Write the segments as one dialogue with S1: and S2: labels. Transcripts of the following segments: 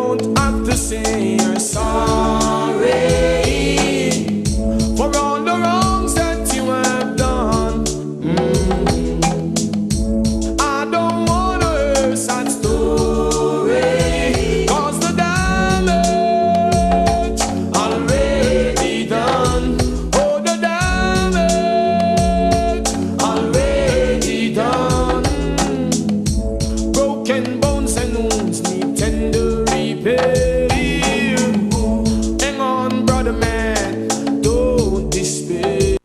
S1: don't have to say you're sorry for all the wrongs that you have done. I don't wanna hear sad story, 'cause the damage already done. Oh, the damage already done. Broken bones and wounds need tender repair. Hang on, brother man, don't despair.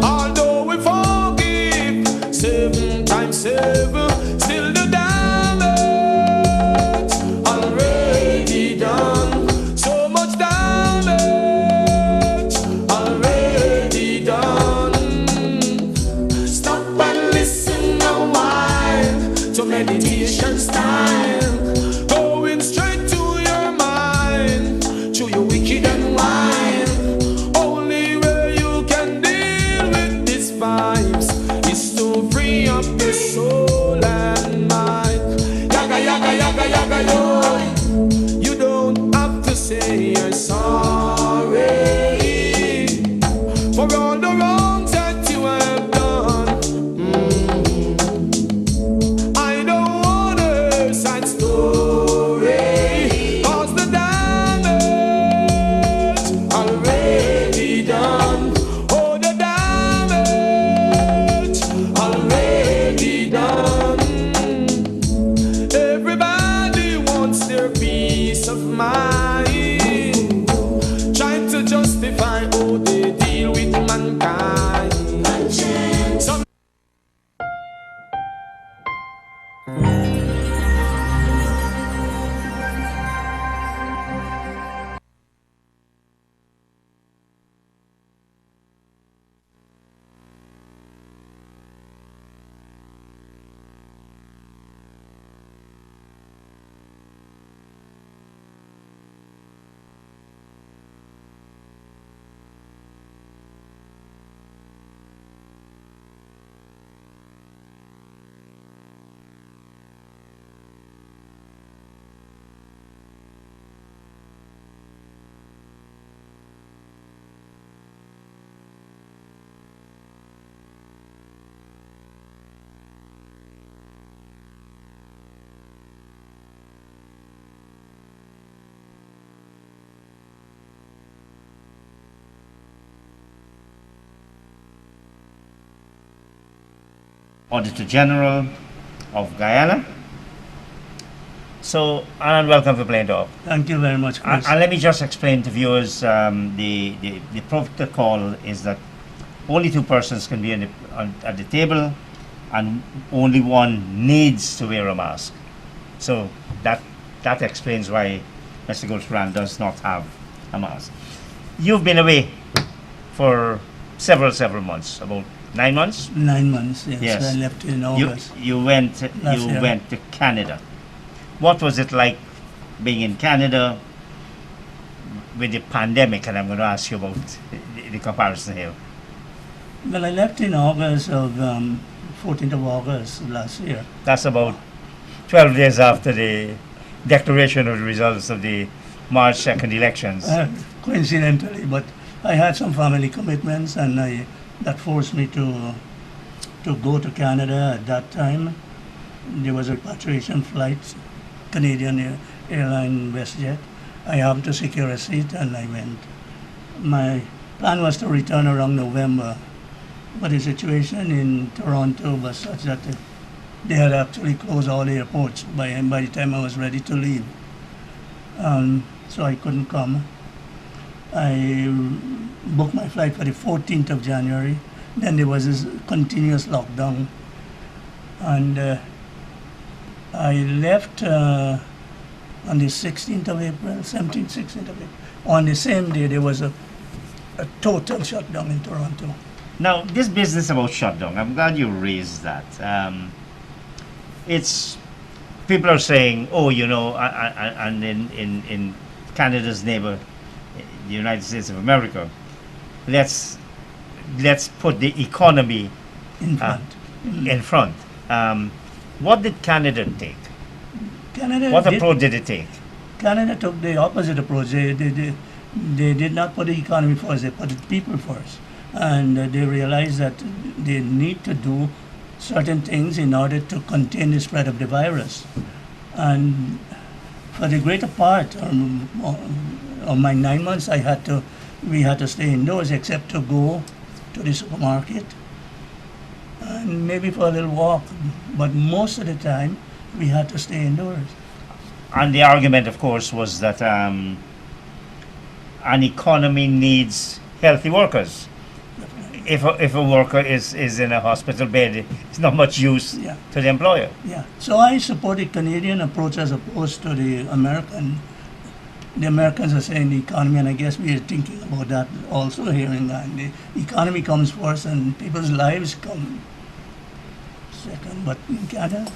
S1: Although we forgive 7 times 7, still the damage already done. So much damage already done. Stop and listen a while to meditation style, going straight to your mind, to your wicked and wild. Only way you can deal with these vibes is to free up your soul and mind. Yaga yaga yaga yaga yo. You don't have to say you're sorry for all the wrongs that you have done. I don't wanna hear sad story, 'cause the damage already done. Oh, the damage already done. Everybody wants their peace of mind, trying to justify how they deal with mankind. Some
S2: Auditor General of Guyana. So, Anand, welcome to Plain Talk.
S3: Thank you very much, Chris.
S2: And let me just explain to viewers, the protocol is that only 2 persons can be at the table, and only one needs to wear a mask. So that explains why Mr. Goolsarran does not have a mask. You've been away for several months, about 9 months.
S3: 9 months, yes.
S2: Yes.
S3: I left in August.
S2: You went to Canada. What was it like being in Canada with the pandemic? And I'm going to ask you about the comparison here.
S3: Well, I left in August of 14th of August last year.
S2: That's about 12 days after the declaration of the results of the March 2nd elections.
S3: Coincidentally, but I had some family commitments, and that forced me to go to Canada at that time. There was a repatriation flight, Canadian Airline WestJet. I happened to secure a seat, and I went. My plan was to return around November, but the situation in Toronto was such that they had actually closed all the airports by the time I was ready to leave. So I couldn't come. I booked my flight for the 14th of January. Then there was this continuous lockdown. And I left on the 16th of April, 17th, 16th of April. On the same day, there was a total shutdown in Toronto.
S2: Now, this business about shutdown, I'm glad you raised that. It's people are saying, oh, you know, and in Canada's neighbor, the United States of America, let's put the economy
S3: in front.
S2: In front. What did Canada take?
S3: Canada
S2: What
S3: did,
S2: approach did it take?
S3: Canada took the opposite approach. They did not put the economy first, they put the people first. And they realized that they need to do certain things in order to contain the spread of the virus. And for the greater part of my 9 months, we had to stay indoors except to go to the supermarket and maybe for a little walk. But most of the time, we had to stay indoors.
S2: And the argument, of course, was that an economy needs healthy workers. If a worker is in a hospital bed, it's not much use
S3: Yeah.
S2: to the employer.
S3: Yeah. So I support the Canadian approach as opposed to the American. The Americans are saying the economy, and I guess we are thinking about that also here in England. The economy comes first and people's lives come second. But in Canada,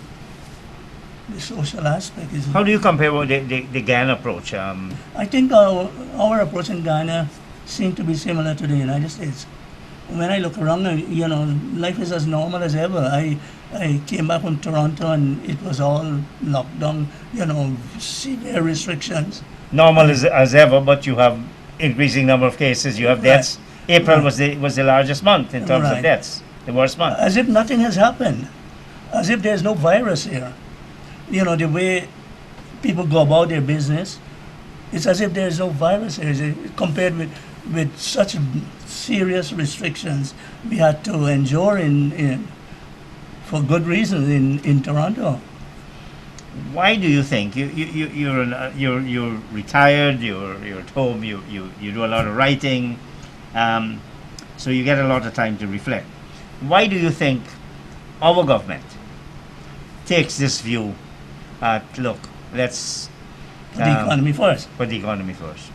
S3: the social aspect is...
S2: How do you compare with the Ghana approach?
S3: I think our approach in Ghana seems to be similar to the United States. When I look around, life is as normal as ever. I came back from Toronto and it was all locked down, severe restrictions.
S2: Normal as ever, but you have increasing number of cases. You have deaths. April
S3: Right.
S2: was the largest month in terms of
S3: Right.
S2: deaths, the worst month.
S3: As if nothing has happened, as if there's no virus here. The way people go about their business, it's as if there's no virus here. Compared with such serious restrictions we had to endure for good reasons in Toronto.
S2: Why do you think you're retired? You're at home. You do a lot of writing, so you get a lot of time to reflect. Why do you think our government takes this view? Look, let's
S3: Put the economy first.
S2: put the economy first.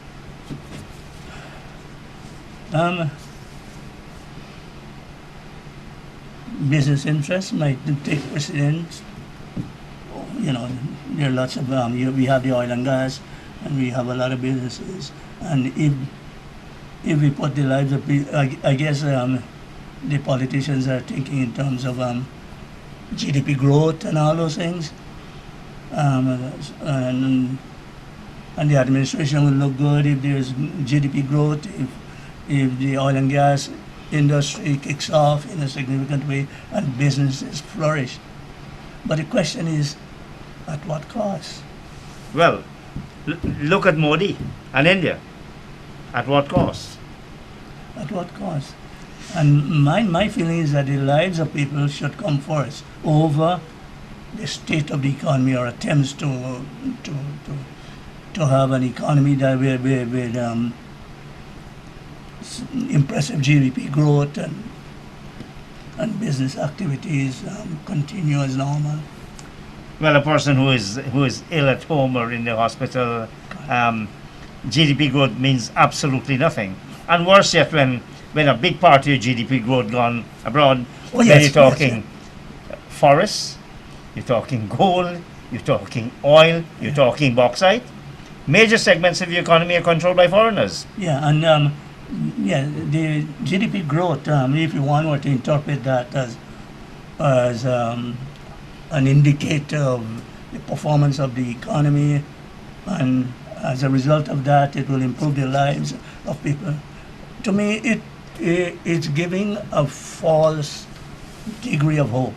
S3: Business interests might take precedence. There are lots of we have the oil and gas, and we have a lot of businesses. And if we put the lives of people, I guess the politicians are thinking in terms of GDP growth and all those things. And the administration will look good if there's GDP growth, if the oil and gas industry kicks off in a significant way and businesses flourish. But the question is, at what cost?
S2: Well, look at Modi and India. At what cost?
S3: At what cost? And my feeling is that the lives of people should come first over the state of the economy or attempts to have an economy that with impressive GDP growth and business activities continue as normal.
S2: Well, a person who is ill at home or in the hospital, GDP growth means absolutely nothing. And worse yet, when a big part of your GDP growth gone abroad,
S3: Oh,
S2: then
S3: yes,
S2: you're talking forests, you're talking gold, you're talking oil, you're talking bauxite. Major segments of the economy are controlled by foreigners.
S3: Yeah, and the GDP growth, if you want to interpret that as an indicator of the performance of the economy, and as a result of that, it will improve the lives of people. To me, it's giving a false degree of hope.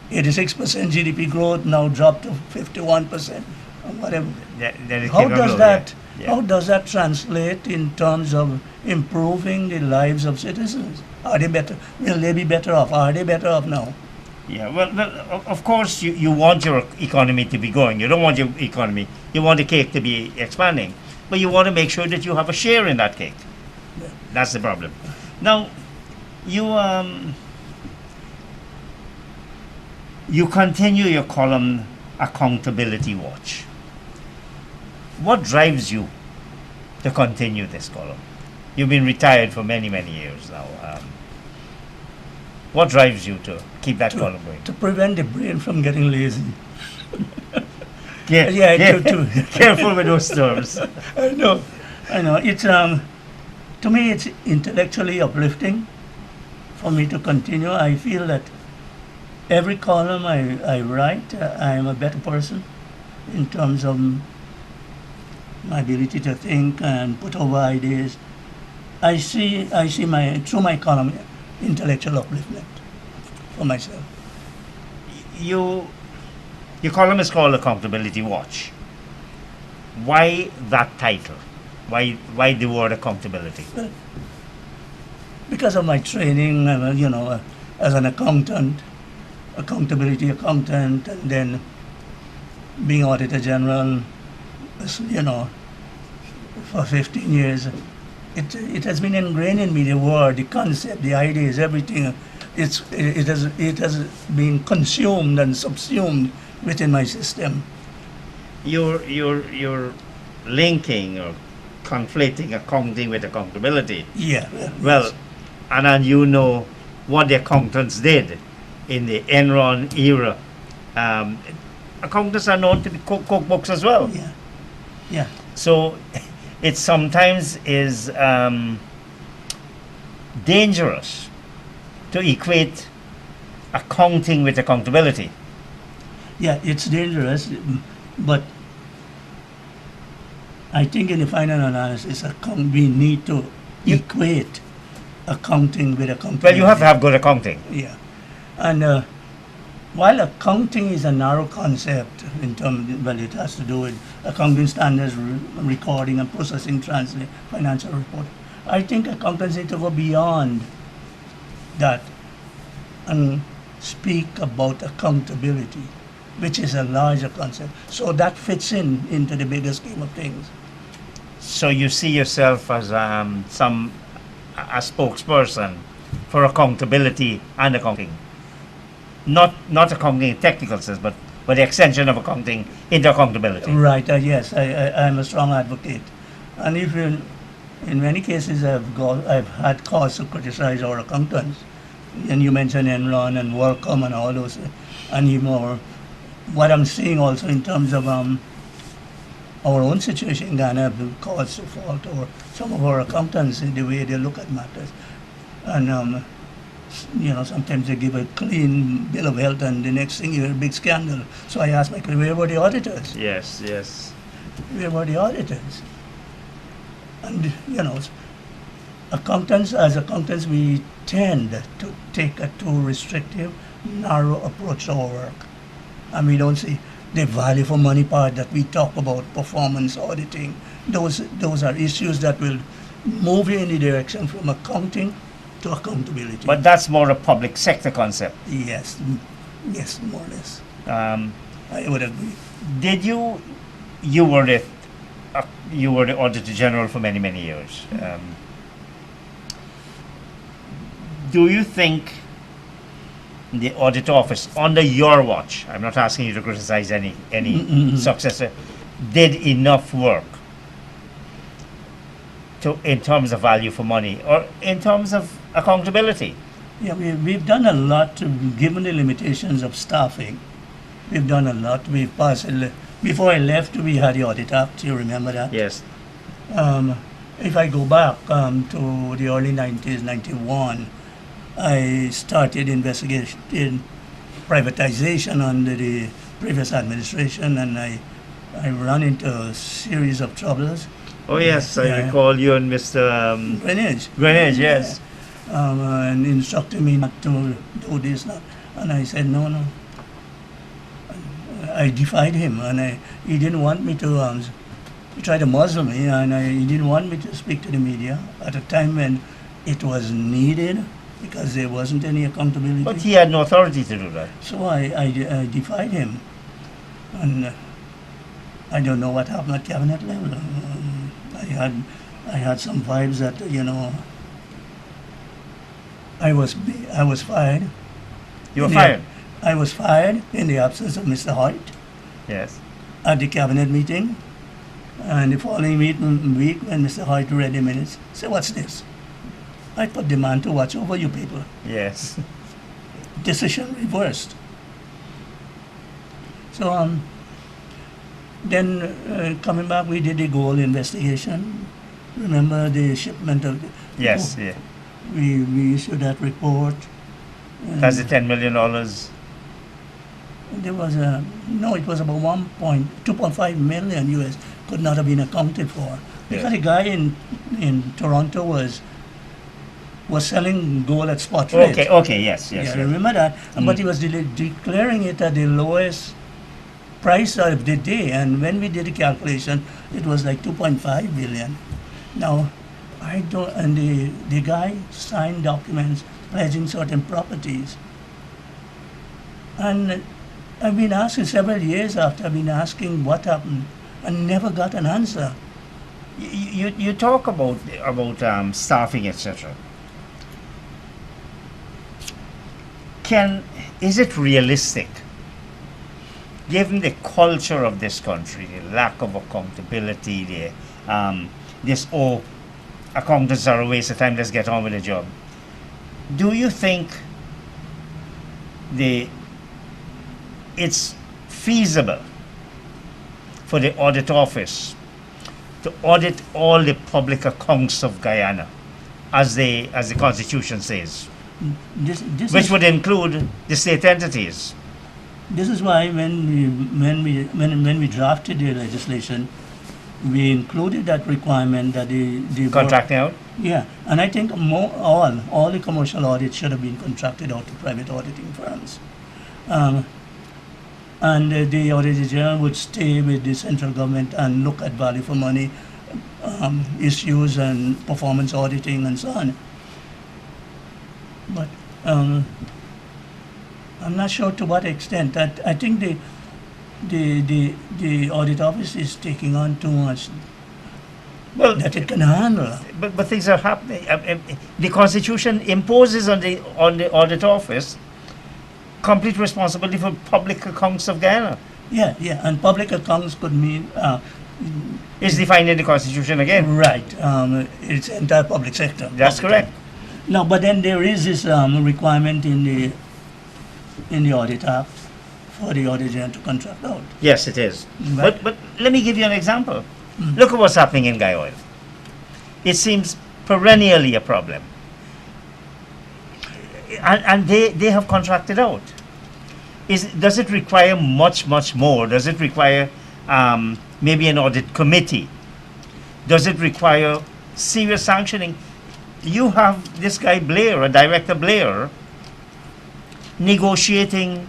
S3: 86% GDP growth now dropped to 51%, or whatever.
S2: Then it
S3: How
S2: came
S3: does
S2: down,
S3: that?
S2: yeah.
S3: How does that translate in terms of improving the lives of citizens? Are they better? Will they be better off? Are they better off now?
S2: Yeah, well, of course, you want your economy to be going. You don't want your economy. You want the cake to be expanding, but you want to make sure that you have a share in that cake. That's the problem. Now, you continue your column, Accountability Watch. What drives you to continue this column? You've been retired for many, many years now. What drives you to keep that column going?
S3: To prevent the brain from getting lazy.
S2: Yeah, careful with those terms.
S3: I know. It's to me, it's intellectually uplifting for me to continue. I feel that every column I write, I am a better person. in terms of my ability to think and put over ideas. I see my through my column intellectual upliftment for myself.
S2: Your column is called Accountability Watch. Why that title? Why the word accountability?
S3: Because of my training, as an accountant, accountability accountant, and then being Auditor General, for 15 years, it has been ingrained in me, the word, the concept, the ideas, everything. It has been consumed and subsumed within my system.
S2: You're linking or conflating accounting with accountability.
S3: Yeah.
S2: Well,
S3: yes.
S2: Anand, you know what the accountants did in the Enron era. Accountants are known to be cookbooks as well.
S3: Yeah.
S2: So it sometimes is dangerous to equate accounting with accountability.
S3: Yeah, it's dangerous, but I think in the final analysis, we need to equate accounting with accountability.
S2: Well, you have to have good accounting.
S3: Yeah, and while accounting is a narrow concept in terms, well, it has to do with accounting standards, recording and processing, financial report. I think accountants need to go beyond that and speak about accountability, which is a larger concept. So that fits into the bigger scheme of things.
S2: So you see yourself as a spokesperson for accountability and accounting. Not accounting in technical sense, but the extension of accounting into accountability.
S3: Right. Yes, I'm a strong advocate, and if in many cases I've had cause to criticize our accountants, and you mentioned Enron and WorldCom and all those, and even what I'm seeing also in terms of our own situation in Ghana have caused to fault or some of our accountants in the way they look at matters, and sometimes they give a clean bill of health and the next thing you hear a big scandal. So I asked my colleague, where were the auditors?
S2: Yes.
S3: Where were the auditors? And as accountants, we tend to take a too restrictive, narrow approach to our work. And we don't see the value for money part that we talk about, performance auditing. Those are issues that will move you in the direction from accounting to accountability.
S2: But that's more a public sector concept.
S3: Yes, more or less. I would agree.
S2: Did you were the Auditor General for many years. Do you think the audit office under your watch, I'm not asking you to criticize any successor, did enough work in terms of value for money or in terms of accountability?
S3: Yeah, we've done a lot given the limitations of staffing. We've done a lot. We've passed. Before I left, we had the Audit Act. You remember that?
S2: Yes.
S3: If I go back to the early 90s, 91, I started investigating privatization under the previous administration, and I ran into a series of troubles.
S2: Oh yes, I recall you and Mr.
S3: Greenwich,
S2: yes.
S3: And instructed me not to do this, and I said no. I defied him, and he didn't want me to. He tried to muzzle me, and he didn't want me to speak to the media at a time when it was needed because there wasn't any accountability.
S2: But he had no authority to do that.
S3: So I defied him, and I don't know what happened at cabinet level. I had some vibes that I was fired.
S2: You were fired?
S3: I was fired in the absence of Mr. Hoyt.
S2: Yes.
S3: At the cabinet meeting, and the following week when Mr. Hoyt read the minutes, said, "What's this?" I put the man to watch over you people.
S2: Yes.
S3: Decision reversed. So then coming back, we did the gold investigation. Remember the shipment of the
S2: Yes, yeah.
S3: We issued that report.
S2: That's the $10 million.
S3: There was a, no, it was about 2.5 million US could not have been accounted for. Because
S2: Yeah.
S3: a guy in Toronto was selling gold at spot rate.
S2: Okay, yes, yes,
S3: Yeah,
S2: yes.
S3: remember that? But he was declaring it at the lowest price of the day. And when we did the calculation, it was like 2.5 billion. Now, I don't, and the guy signed documents pledging certain properties. And I've been asking several years after, I've been asking what happened and never got an answer.
S2: You talk about staffing, etc. Is it realistic, given the culture of this country, the lack of accountability, this accountants are a waste of time, let's get on with the job? Do you think it's feasible for the audit office to audit all the public accounts of Guyana, as the Constitution says,
S3: This
S2: which
S3: is,
S2: would include the state entities?
S3: this is why when we drafted the legislation, we included that requirement that the work-
S2: Contracting out?
S3: Yeah, and I think all the commercial audits should have been contracted out to private auditing firms. And the Auditor General would stay with the central government and look at value for money issues and performance auditing and so on. But I'm not sure to what extent. I think the audit office is taking on too much
S2: Well,
S3: that it can handle.
S2: but things are happening. The Constitution imposes on the audit office complete responsibility for public accounts of Guyana.
S3: Yeah, and public accounts could mean
S2: Is defined in the Constitution again.
S3: right. It's entire public sector.
S2: That's correct.
S3: No, but then there is this requirement in the Audit Act for the Auditor General to contract out.
S2: Yes, it is.
S3: Right.
S2: But let me give you an example. Look at what's happening in Guy Oil. It seems perennially a problem. And they have contracted out. Does it require much more? Does it require maybe an audit committee? Does it require serious sanctioning? You have this guy Blair, a Director Blair, negotiating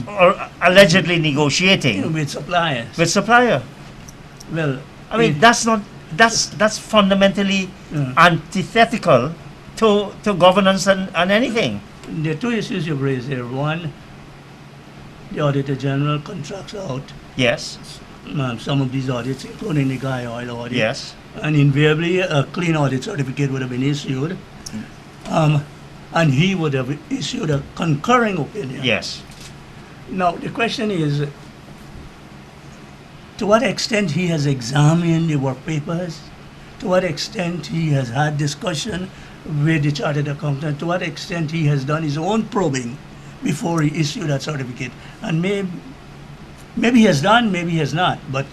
S2: or allegedly negotiating
S3: With suppliers.
S2: with supplier.
S3: Well,
S2: I mean, that's fundamentally
S3: Yeah.
S2: antithetical to governance and anything.
S3: there are two issues you've raised here. One, the Auditor General contracts out
S2: Yes,
S3: some of these audits, including the Guy Oil audit.
S2: yes.
S3: And invariably, a clean audit certificate would have been issued. And he would have issued a concurring opinion.
S2: Yes.
S3: Now, the question is, to what extent he has examined the work papers, to what extent he has had discussion with the chartered accountant, to what extent he has done his own probing before he issued that certificate. And maybe he has done, maybe he has not, but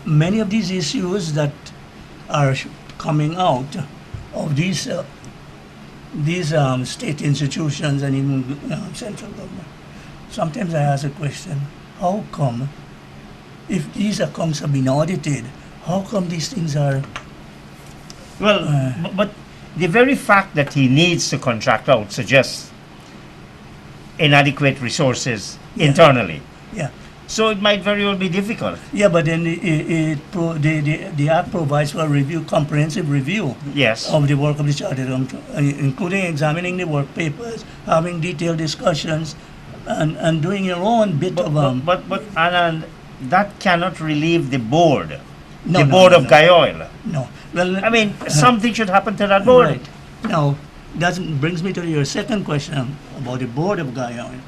S3: many of these issues that are coming out of these state institutions and even central government, sometimes I ask a question, how come, if these accounts have been audited, how come these things are...
S2: Well, but the very fact that he needs to contract out suggests inadequate resources
S3: Yeah.
S2: internally.
S3: Yeah,
S2: So it might very well be difficult.
S3: yeah, but then the Act provides for a review, comprehensive review
S2: Yes.
S3: of the work of the chartered accountant, including examining the work papers, having detailed discussions, and doing your own bit of...
S2: But Anand, that cannot relieve the board.
S3: No,
S2: The
S3: no,
S2: board
S3: no,
S2: of
S3: no.
S2: Guy Oil.
S3: No. Well,
S2: I mean, something should happen to that board.
S3: Right. Now, that brings me to your second question about the board of Guy Oil.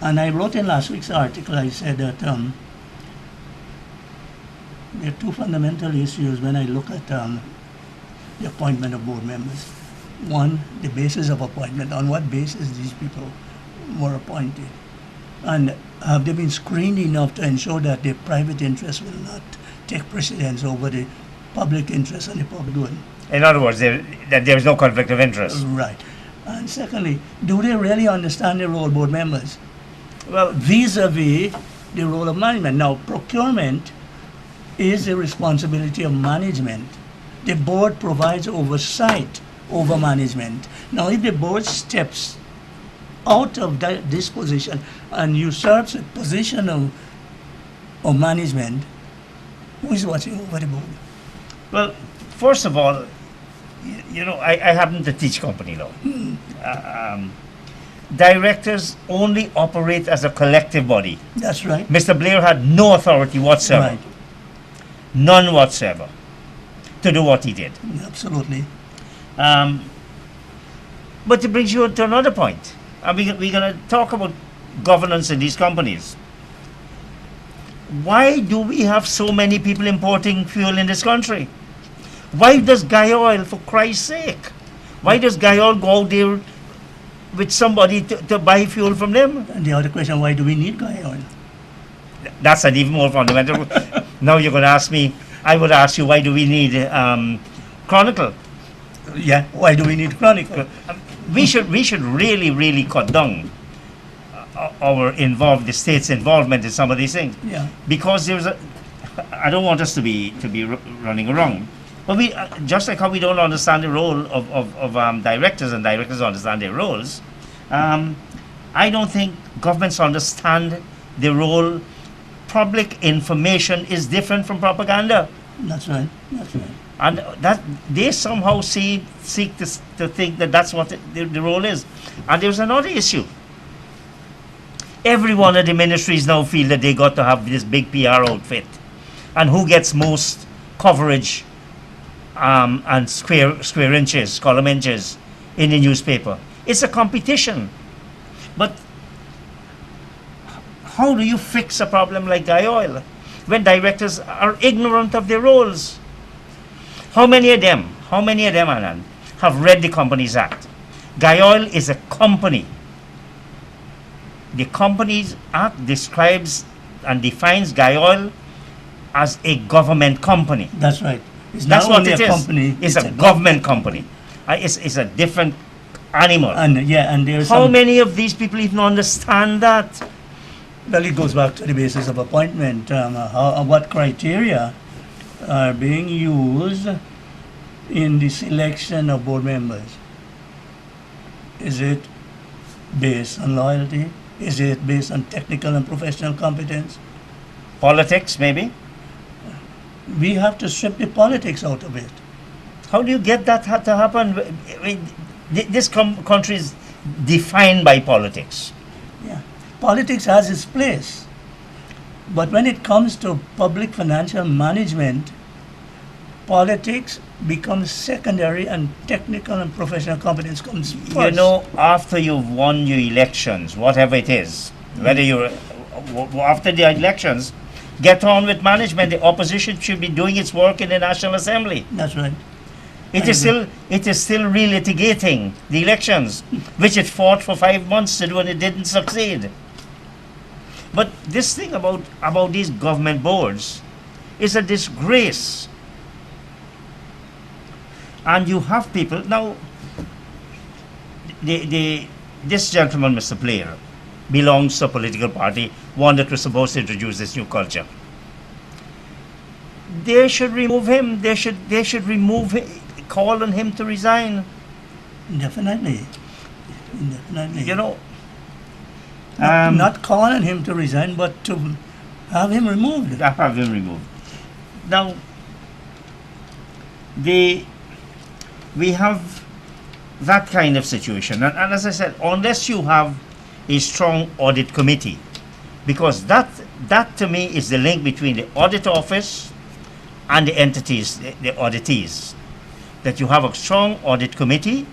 S3: And I wrote in last week's article, I said that there are two fundamental issues when I look at the appointment of board members. One, the basis of appointment, on what basis these people were appointed. And have they been screened enough to ensure that the private interest will not take precedence over the public interest and the public good?
S2: In other words, that there is no conflict of interest.
S3: Right. And secondly, do they really understand the role, board members,
S2: Well,
S3: vis-a-vis the role of management? Now, procurement is the responsibility of management. The board provides oversight over management. Now, if the board steps out of this position and usurps a position of management, who is watching over the board?
S2: well, first of all, I happen to teach company law. Directors only operate as a collective body.
S3: That's right.
S2: Mr. Blair had no authority whatsoever,
S3: Right.
S2: none whatsoever, to do what he did.
S3: Absolutely.
S2: But it brings you to another point. We're going to talk about governance in these companies. Why do we have so many people importing fuel in this country? Why does Guy Oil, for Christ's sake, why does Guy Oil go out there with somebody to buy fuel from them?
S3: And the other question, why do we need Guy Oil?
S2: That's an even more fundamental. Now you're going to ask me, I would ask you, why do we need Chronicle?
S3: Yeah, why do we need Chronicle?
S2: We should really cut down the state's involvement in some of these things.
S3: Yeah.
S2: Because I don't want us to be running around. But we, just like how we don't understand the role of directors and directors understand their roles, I don't think governments understand the role. Public information is different from propaganda.
S3: That's right. That's right.
S2: And that they somehow seek to think that that's what the role is. And there's another issue. Every one of the ministries now feel that they got to have this big PR outfit, and who gets most coverage and square inches, column inches in the newspaper. It's a competition. But how do you fix a problem like Guy Oil when directors are ignorant of their roles? How many of them, Anand, have read the Companies Act? Guy Oil is a company. The Companies Act describes and defines Guy Oil as a government company.
S3: That's right. It's
S2: That's
S3: not
S2: what
S3: only
S2: it
S3: a
S2: is.
S3: company.
S2: It's a government company. It's a different animal.
S3: And there's
S2: How many of these people even understand that?
S3: Well, it goes back to the basis of appointment. What criteria are being used in the selection of board members? Is it based on loyalty? Is it based on technical and professional competence?
S2: Politics, maybe?
S3: We have to strip the politics out of it.
S2: How do you get that to happen? This country is defined by politics.
S3: Yeah. Politics has its place. But when it comes to public financial management, politics becomes secondary and technical and professional competence comes first.
S2: You know, after you've won your elections, whatever it is, whether you're after the elections, get on with management. The opposition should be doing its work in the National Assembly.
S3: That's right.
S2: It is still relitigating the elections, which it fought for 5 months to do and it didn't succeed. But this thing about these government boards is a disgrace. And you have people now. This gentleman, Mr. Blair, belongs to a political party, one that was supposed to introduce this new culture. They should remove him. They should remove him, call on him to resign.
S3: Definitely. Definitely.
S2: You know.
S3: Not calling him to resign, but to have him removed.
S2: Have him removed. Now, we have that kind of situation, and as I said, unless you have a strong audit committee, because that to me is the link between the audit office and the entities, the auditees, that you have a strong audit committee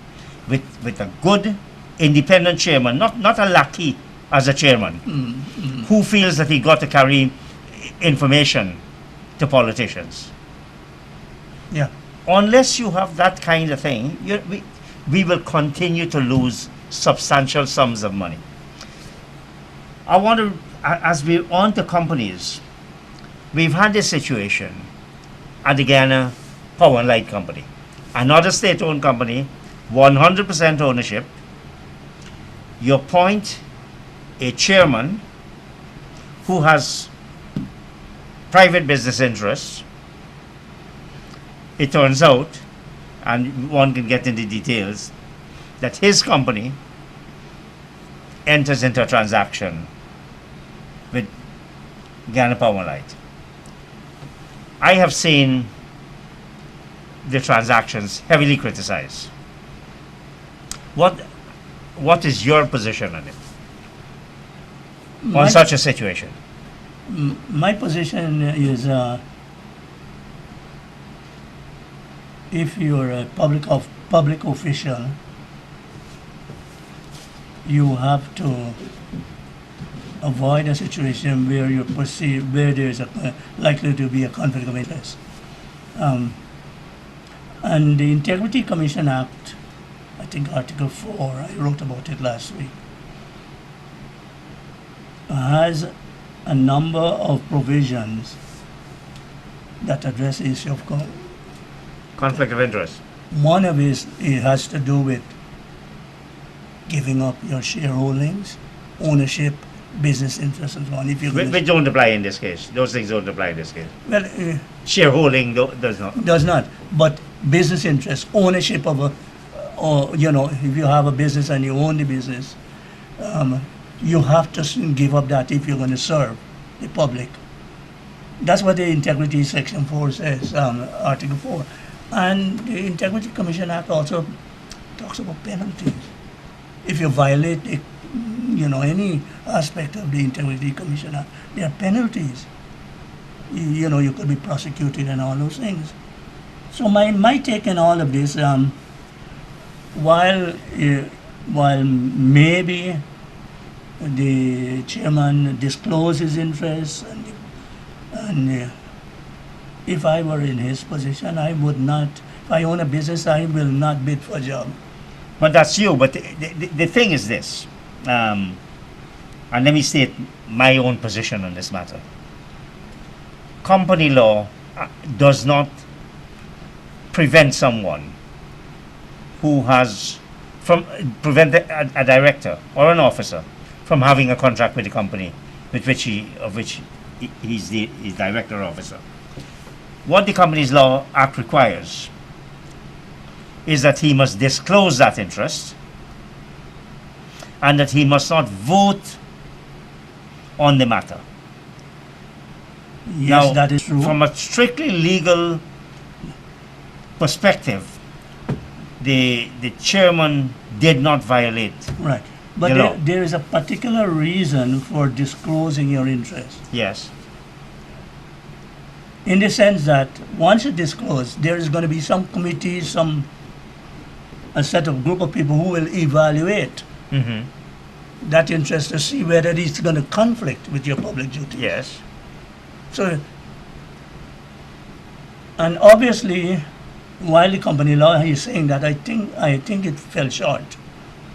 S2: with a good independent chairman, not a lackey as a chairman, who feels that he got to carry information to politicians.
S3: Yeah.
S2: Unless you have that kind of thing, we will continue to lose substantial sums of money. I want to, as we're on to companies, we've had this situation at the Ghana Power and Light Company, another state-owned company, 100% ownership, you appoint a chairman who has private business interests. It turns out, and one can get into details, that his company enters into a transaction with Ghana Power and Light. I have seen the transactions heavily criticized. What is your position on it? On such a situation?
S3: My position is if you're a public official, you have to avoid a situation where you perceive where there is likely to be a conflict of interest. And the Integrity Commission Act, I think Article 4, I wrote about it last week, has a number of provisions that address the issue of
S2: Conflict of interest.
S3: one of it has to do with giving up your shareholdings, ownership, business interests, and so on. If you
S2: Which don't apply in this case. Those things don't apply in this case.
S3: well,
S2: Shareholding does not.
S3: does not. But business interests, ownership of or if you have a business and you own the business, you have to give up that if you're going to serve the public. That's what the Integrity Section 4 says, Article 4. And the Integrity Commission Act also talks about penalties. If you violate any aspect of the Integrity Commission Act, there are penalties. You could be prosecuted and all those things. So my take on all of this, while maybe the chairman disclosed his interests, and if I were in his position, I would not. If I own a business, I will not bid for a job.
S2: But that's you. But the thing is this, and let me state my own position on this matter. Company law does not prevent someone who has prevent a director or an officer from having a contract with the company with which he's the director or officer. What the Companies Law Act requires is that he must disclose that interest and that he must not vote on the matter.
S3: Yes,
S2: Now,
S3: that is true.
S2: from a strictly legal perspective, the chairman did not violate.
S3: Right. But
S2: The law.
S3: there is a particular reason for disclosing your interest.
S2: Yes.
S3: In the sense that once you disclose, there is going to be some committee, a set of group of people who will evaluate
S2: Mm-hmm.
S3: that interest to see whether it's going to conflict with your public duties.
S2: Yes.
S3: So, and obviously, while the company law is saying that, I think it fell short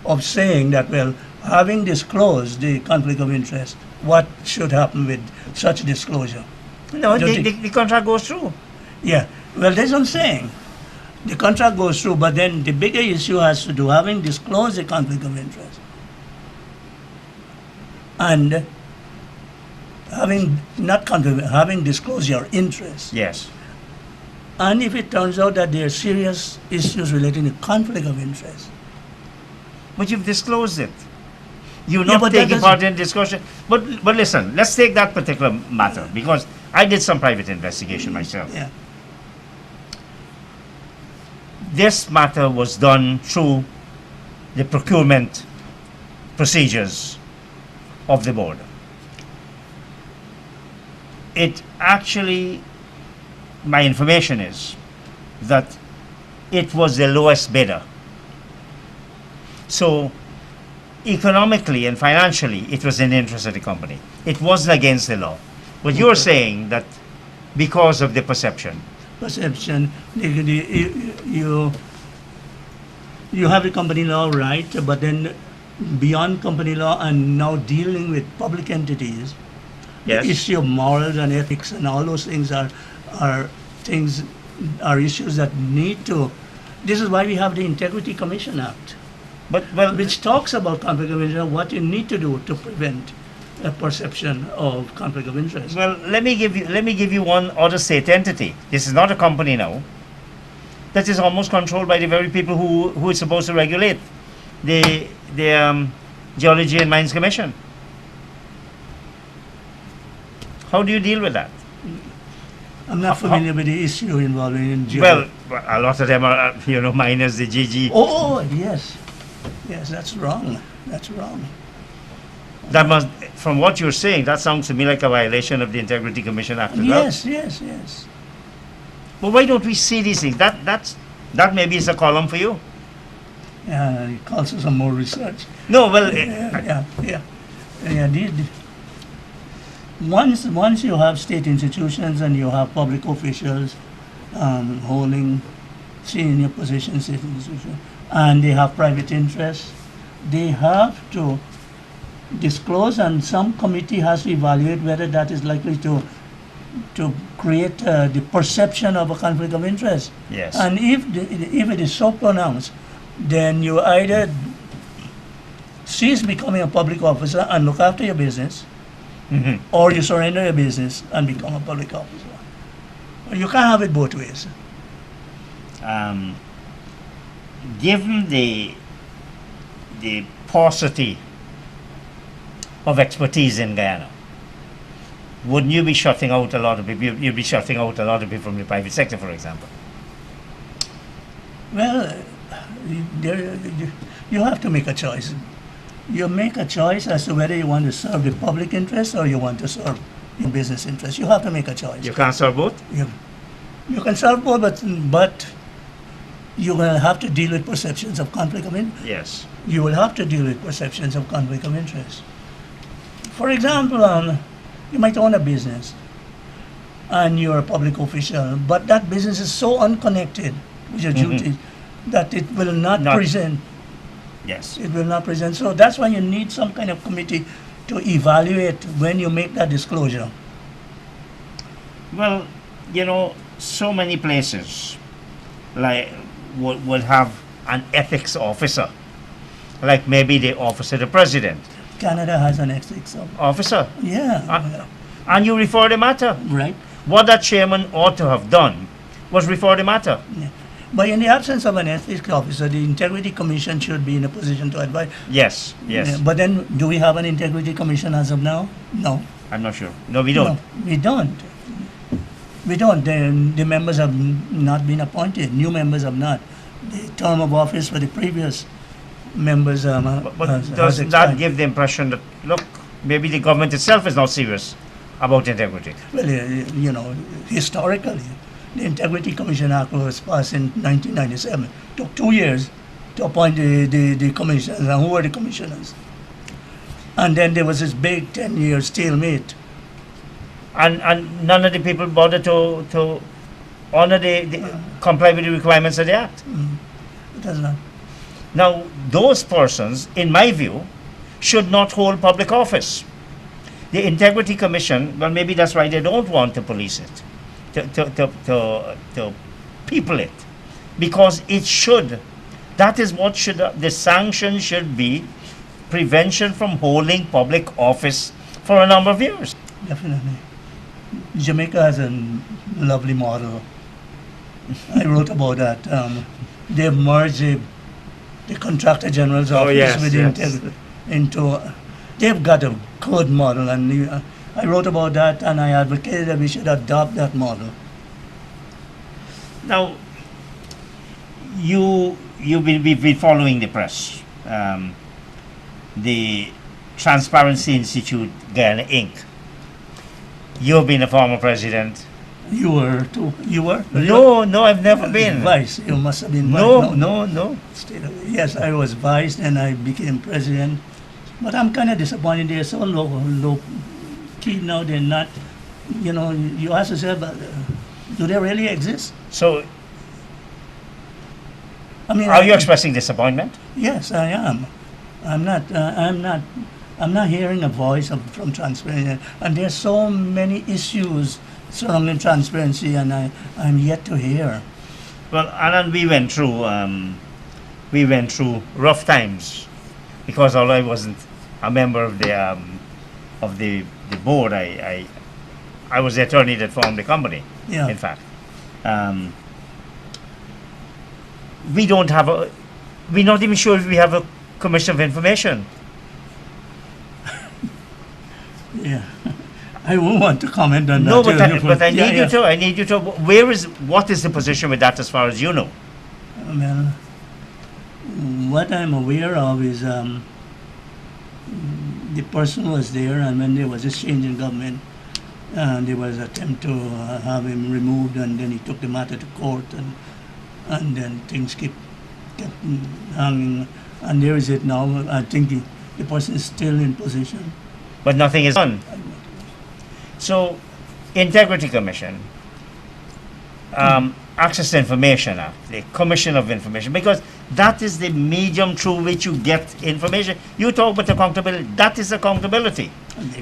S3: of saying that, well, having disclosed the conflict of interest, what should happen with such disclosure?
S2: No,
S3: Don't
S2: the contract goes through.
S3: Yeah, well, that's what I'm saying. The contract goes through, but then the bigger issue has to do having disclosed the conflict of interest and having disclosed your interest.
S2: Yes.
S3: And if it turns out that there are serious issues relating to conflict of interest,
S2: But you've disclosed it. You're
S3: Yeah,
S2: not
S3: but that
S2: taking
S3: doesn't-
S2: part in discussion. But listen, let's take that particular matter because I did some private investigation myself.
S3: yeah,
S2: This matter was done through the procurement procedures of the board. It actually, my information is that it was the lowest bidder. So economically and financially, it was in the interest of the company. It wasn't against the law. But you're saying that because of the perception.
S3: you have the company law right, but then beyond company law and now dealing with public entities,
S2: Yes.
S3: the issue of morals and ethics and all those things are issues that need to. This is why we have the Integrity Commission Act.
S2: But well,
S3: which talks about conflict of interest, what you need to do to prevent a perception of conflict of interest.
S2: well, let me give you one other state entity. This is not a company now. That is almost controlled by the very people who is supposed to regulate the Geology and Mines Commission. How do you deal with that?
S3: I'm not familiar with the issue involving in
S2: Well, a lot of them are, miners, the GG.
S3: Oh, yes. Yes, that's wrong. That's wrong.
S2: That must, from what you're saying, that sounds to me like a violation of the Integrity Commission Act as well.
S3: Yes.
S2: But why don't we see these things? That maybe is a column for you.
S3: It calls for some more research.
S2: No, well,
S3: Yeah. Once you have state institutions and you have public officials holding senior positions in institutions, and they have private interests, they have to disclose, and some committee has to evaluate whether that is likely to create the perception of a conflict of interest.
S2: yes.
S3: And if it is so pronounced, then you either cease becoming a public officer and look after your business,
S2: Mhm.
S3: or you surrender your business and become a public officer. You can't have it both ways.
S2: Given the paucity of expertise in Guyana, wouldn't you be shutting out a lot of people? You'd be shutting out a lot of people from the private sector, for example.
S3: Well, you have to make a choice. You make a choice as to whether you want to serve the public interest or you want to serve your business interest. You have to make a choice.
S2: You can't serve both?
S3: You can serve both, but you will have to deal with perceptions of conflict of interest.
S2: Yes.
S3: You will have to deal with perceptions of conflict of interest. For example, you might own a business and you're a public official, but that business is so unconnected with your duties that it will not present.
S2: Yes.
S3: It will not present. So that's why you need some kind of committee to evaluate when you make that disclosure.
S2: Well, so many places like would have an ethics officer, like maybe the office of the president.
S3: Canada has an ethics
S2: Officer.
S3: Yeah.
S2: And you refer the matter.
S3: Right.
S2: What that chairman ought to have done was refer the matter.
S3: Yeah. But in the absence of an ethics officer, the Integrity Commission should be in a position to advise.
S2: Yes.
S3: Yeah, but then, do we have an Integrity Commission as of now? No.
S2: I'm not sure. No, we don't.
S3: No, we don't. We don't. The members have not been appointed. New members have not. The term of office for the previous members
S2: But
S3: has
S2: doesn't
S3: expired.
S2: that give the impression that, look, maybe the government itself is not serious about integrity?
S3: Well, historically, the Integrity Commission Act was passed in 1997. Took 2 years to appoint the commissioners. And who were the commissioners? And then there was this big 10-year stalemate.
S2: And none of the people bothered to honor comply with the requirements of the act.
S3: It does not.
S2: Now, those persons, in my view, should not hold public office. The Integrity Commission, well, maybe that's why they don't want to police it, to people it, because it should. That is what should the sanction should be: prevention from holding public office for a number of years.
S3: Definitely. Jamaica has a lovely model. I wrote about that. They've merged the Contractor General's office with the Integrity into. They've got a good model, and I wrote about that, and I advocated that we should adopt that model.
S2: Now, you've been following the press. The Transparency Institute Guyana Inc. You've been a former president.
S3: You were too. You were?
S2: No, I've never been.
S3: Vice. You must have been vice.
S2: No.
S3: Yes, I was vice, and I became president. But I'm kind of disappointed. They're so low key now. They're not. You ask yourself, do they really exist?
S2: So,
S3: I mean,
S2: are you expressing disappointment?
S3: Yes, I am. I'm not hearing a voice from transparency, and there's so many issues surrounding transparency, and I'm yet to hear.
S2: Well, Anand, we went through we went through rough times because although I wasn't a member of the board, I was the attorney that formed the company.
S3: Yeah.
S2: In fact, we don't have we're not even sure if we have a commission of information.
S3: Yeah. I won't want to comment on that.
S2: No, but I
S3: Yeah,
S2: need
S3: yeah.
S2: you to. I need you to. What is the position with that as far as you know?
S3: Well, what I'm aware of is the person was there, and when there was a change in government, and there was an attempt to have him removed, and then he took the matter to court, and then things kept hanging, and there is it now. I think the person is still in position.
S2: But nothing is done. So, Integrity Commission, Access to Information Act, the Commission of Information, because that is the medium through which you get information. You talk about accountability. That is accountability.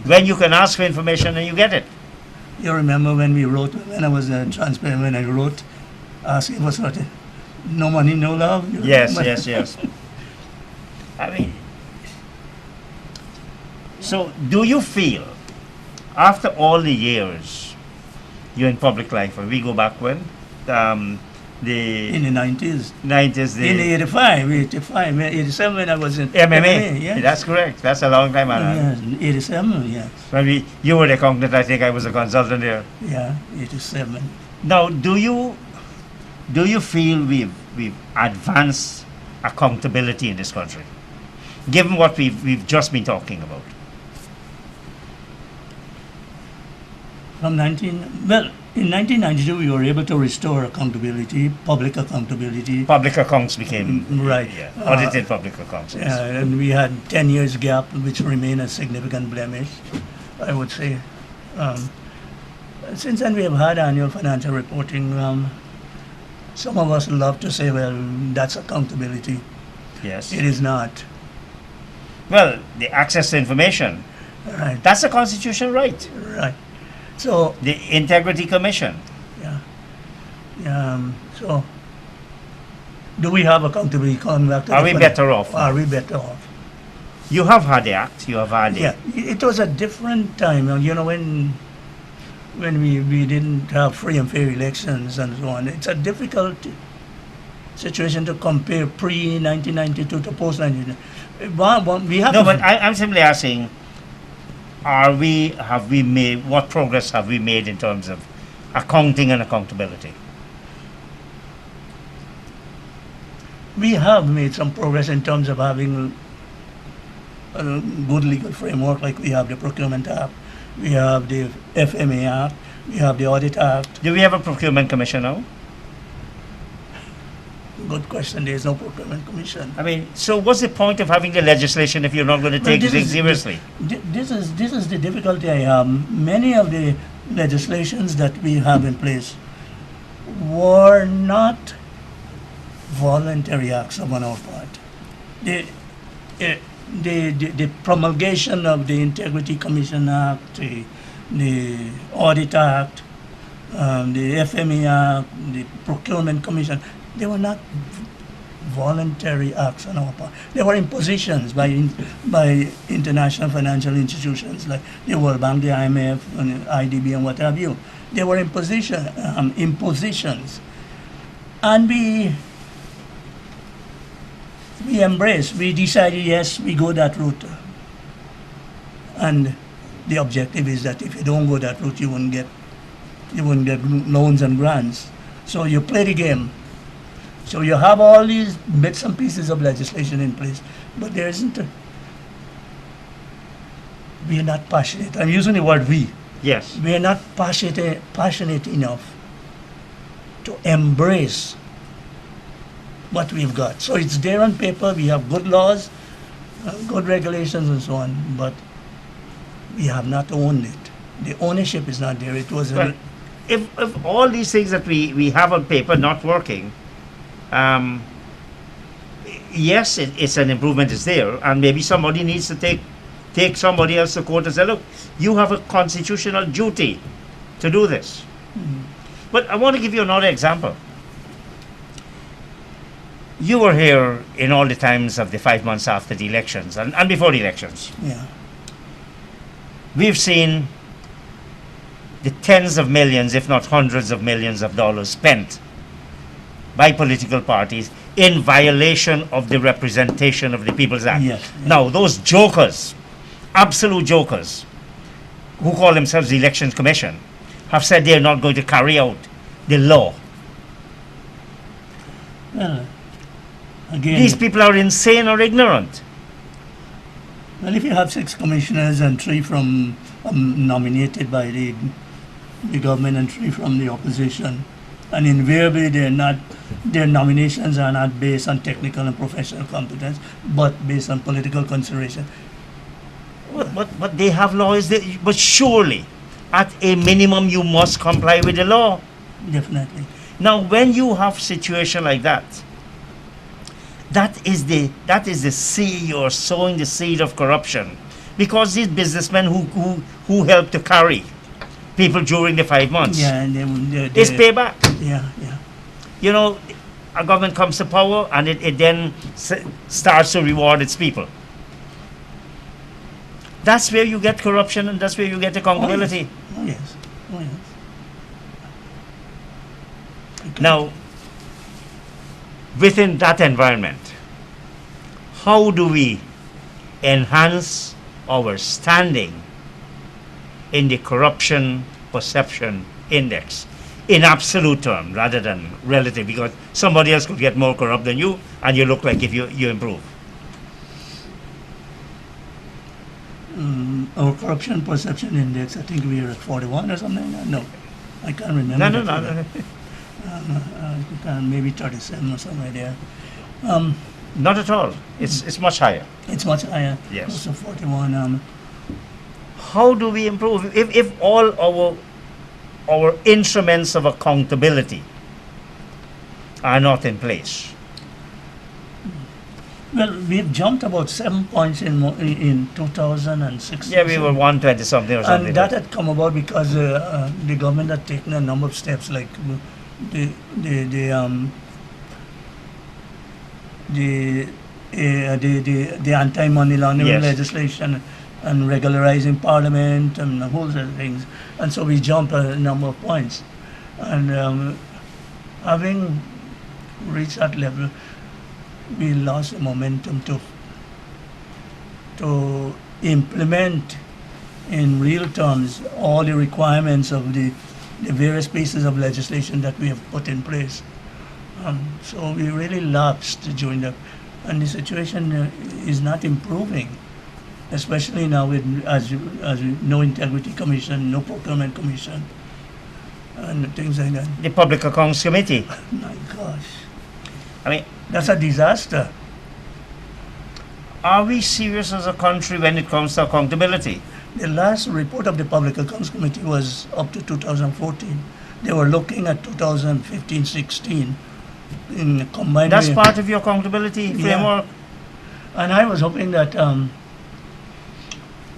S2: When you can ask for information and you get it.
S3: You remember when we wrote, when I was transparent, when I wrote, asking for sort of no money, no love? You
S2: Yes,
S3: remember?
S2: yes. I mean, so do you feel, after all the years you're in public life, and we go back when,
S3: In
S2: the
S3: the 90s.
S2: 90s,
S3: In
S2: the
S3: 85, 87 when I was in
S2: MMA,
S3: yes.
S2: that's correct, that's a long time, Anand.
S3: Yes, 87, yes.
S2: When you were the accountant, I think I was a consultant there.
S3: Yeah, 87.
S2: Now, do you feel we've advanced accountability in this country, given what we've just been talking about?
S3: In 1992, we were able to restore accountability, public accountability.
S2: Public accounts became
S3: Right.
S2: yeah, audited public accounts. Yes.
S3: And we had 10 years gap, which remained a significant blemish, I would say. Since then, we have had annual financial reporting. Some of us love to say, well, that's accountability.
S2: Yes.
S3: It is not.
S2: Well, the access to information,
S3: Right,
S2: that's a constitutional right.
S3: right. So,
S2: The Integrity Commission.
S3: yeah. So, do we have accountability coming back to
S2: Are
S3: the
S2: we better off?
S3: Are we better off?
S2: You have had the act, you have had
S3: Yeah, it was a different time, you know, when we didn't have free and fair elections and so on. It's a difficult situation to compare pre-1992 to post-1992. We have
S2: No,
S3: to-
S2: but I'm simply asking, what progress have we made in terms of accounting and accountability?
S3: we have made some progress in terms of having a good legal framework, like we have the Procurement Act, we have the FMA Act, we have the Audit Act.
S2: Do we have a procurement commission now?
S3: Good question. There is no Procurement Commission.
S2: I mean, so what's the point of having the legislation if you're not going to take
S3: this
S2: things
S3: is-
S2: seriously?
S3: This is the difficulty I have. Many of the legislations that we have in place were not voluntary acts on our part. The promulgation of the Integrity Commission Act, the Audit Act, the FME Act, the Procurement Commission, they were not voluntary acts on our part. They were impositions by international financial institutions like the World Bank, the IMF, and IDB, and what have you. They were impositions, and we embraced. We decided, yes, we go that route, and the objective is that if you don't go that route, you won't get loans and grants. So you play the game. So you have all these bits and pieces of legislation in place, but there isn't we are not passionate. I'm using the word we.
S2: Yes.
S3: We are not passionate enough to embrace what we've got. So it's there on paper, we have good laws, good regulations and so on, but we have not owned it. The ownership is not there. It was
S2: Well, if all these things that we have on paper not working, yes, it's an improvement is there, and maybe somebody needs to take somebody else to court and say, look, you have a constitutional duty to do this. But I want to give you another example. You were here in all the times of the 5 months after the elections and before the elections.
S3: Yeah.
S2: We've seen the tens of millions, if not hundreds of millions of dollars spent by political parties in violation of the Representation of the People's Act.
S3: Yes, yes.
S2: Now, those jokers, absolute jokers, who call themselves the Elections Commission, have said they're not going to carry out the law.
S3: Well, again,
S2: These people are insane or ignorant.
S3: well, if you have 6 commissioners and 3 from nominated by the government and 3 from the opposition, and invariably their nominations are not based on technical and professional competence, but based on political consideration.
S2: But they have laws, but surely, at a minimum, you must comply with the law.
S3: Definitely.
S2: Now, when you have situation like that, that is the seed. You're sowing the seed of corruption, because these businessmen who helped to carry people during the 5 months,
S3: Yeah, and
S2: it's payback.
S3: Yeah, yeah.
S2: You know, a government comes to power and it then starts to reward its people. That's where you get corruption, and that's where you get accountability.
S3: Oh yes. Oh yes. Okay.
S2: Now, within that environment, how do we enhance our standing in the corruption perception index in absolute term rather than relative? Because somebody else could get more corrupt than you, and you look like if you improve.
S3: Our corruption perception index, I think we are at 41 or something. No, I can't remember.
S2: No.
S3: that figure. Maybe 37 or somewhere there.
S2: Not at all. It's much higher.
S3: It's much higher.
S2: Yes.
S3: Close to 41.
S2: How do we improve if all our instruments of accountability are not in place?
S3: Well, we've jumped about 7 points in 2006.
S2: Yeah, we were 120 something or something.
S3: And that had come about because the government had taken a number of steps, like the anti-money laundering
S2: Yes.
S3: legislation and regularizing parliament and a whole set of things. And so we jumped a number of points. And having reached that level, we lost the momentum to implement in real terms all the requirements of the various pieces of legislation that we have put in place. So we really lapsed during that, and the situation is not improving, especially now with as you no integrity commission, no procurement commission, and things like that.
S2: The Public Accounts Committee.
S3: My gosh,
S2: I mean,
S3: that's a disaster.
S2: are we serious as a country when it comes to accountability?
S3: The last report of the Public Accounts Committee was up to 2014. They were looking at 2015-16 in combined.
S2: That's part of your accountability framework.
S3: And I was hoping that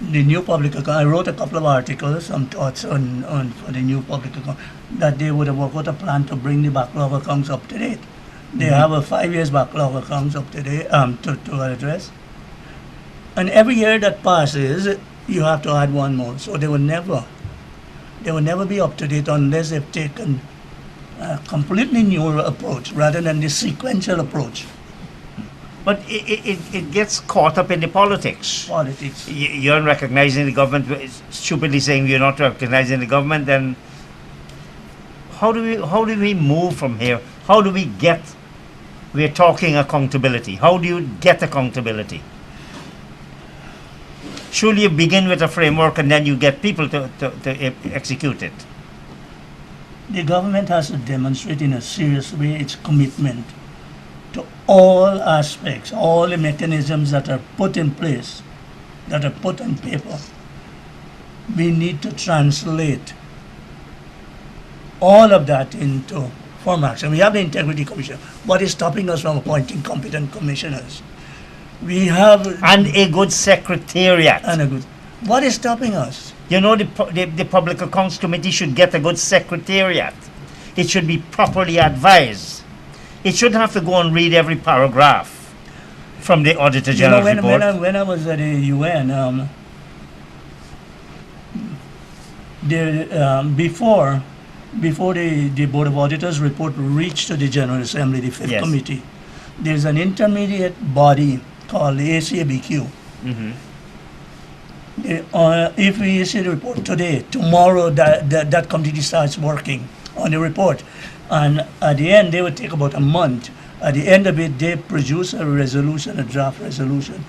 S3: the new public account, I wrote a couple of articles, some thoughts on for the new public account, that they would have worked out a plan to bring the backlog accounts up to date. They have a 5 years backlog accounts up to date to address. And every year that passes, you have to add one more. So they will never be up to date unless they've taken a completely new approach rather than the sequential approach.
S2: But it gets caught up in the politics.
S3: Politics.
S2: You're recognizing the government, stupidly saying you're not recognizing the government, then how do we move from here? How do we get, we're talking accountability. How do you get accountability? Surely you begin with a framework and then you get people to execute it.
S3: The government has to demonstrate in a serious way its commitment to all aspects, all the mechanisms that are put in place, that are put on paper. We need to translate all of that into firm action. We have the Integrity Commission. What is stopping us from appointing competent commissioners? We have
S2: And a good secretariat.
S3: What is stopping us?
S2: You know, the Public Accounts Committee should get a good secretariat. It should be properly advised. It shouldn't have to go and read every paragraph from the Auditor
S3: You know,
S2: General's
S3: when,
S2: report.
S3: when I was at the UN, before the Board of Auditors report reached to the General Assembly, the Fifth
S2: Yes.
S3: Committee, there's an intermediate body called the ACABQ.
S2: Mhm.
S3: If we issue the report today, tomorrow that committee starts working on the report. And at the end, they would take about a month. At the end of it, they produce a resolution, a draft resolution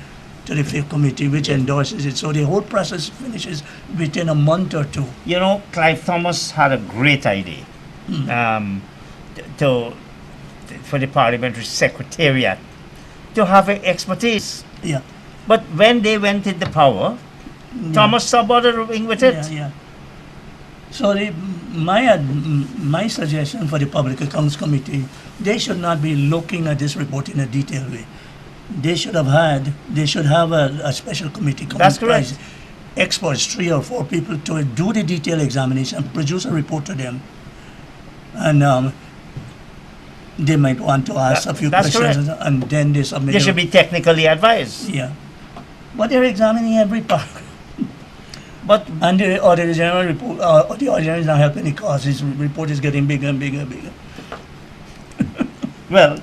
S3: to the Fifth Committee, which endorses it. So the whole process finishes within a month or two.
S2: You know, Clive Thomas had a great idea to for the parliamentary secretariat to have expertise.
S3: Yeah.
S2: But when they went into power, Thomas stopped bothering with it.
S3: Yeah. So my suggestion for the Public Accounts Committee, they should not be looking at this report in a detailed way. They should have a special committee
S2: That's correct.
S3: comprised experts, 3 or 4 people, to do the detailed examination, produce a report to them, and they might want to ask a few
S2: That's
S3: questions, and then they submit.
S2: They should be technically advised.
S3: Yeah, but they're examining every part.
S2: But
S3: And the Auditor General report, the Auditor General is not helping the cause. His report is getting bigger and bigger and bigger.
S2: well,